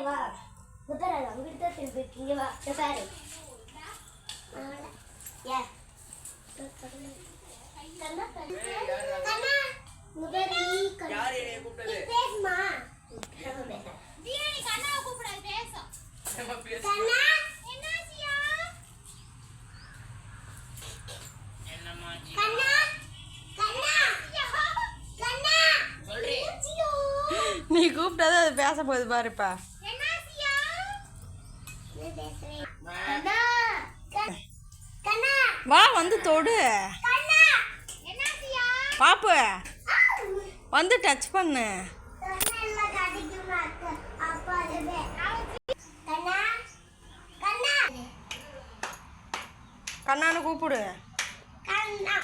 வா முதல்ல அங்கிட்டு தான் திருப்பி இங்க வா பாரு ஏ கண்ணா கண்ணா முதல்ல யார் என்னைய கூப்பிட்டது பேசுமா நீ கண்ணாவை கூப்பிடாத பேசு கண்ணா என்னாச்சியா என்னம்மா ஜி கண்ணா கண்ணா கண்ணா சொல்றே நீ கூப்பிட்டா அது பேச போகுது பாருப்பா என்னாச்சியா நீ பேசுறே கண்ணா கண்ணா வா வந்து தொடு கண்ணா என்னாச்சியா பாப்பு வந்து டச் பண்ணு கண்ணா கடிக்குமா அப்பா அதுவே கண்ணா கண்ணா கண்ணான்னு கூப்பிடு கண்ணா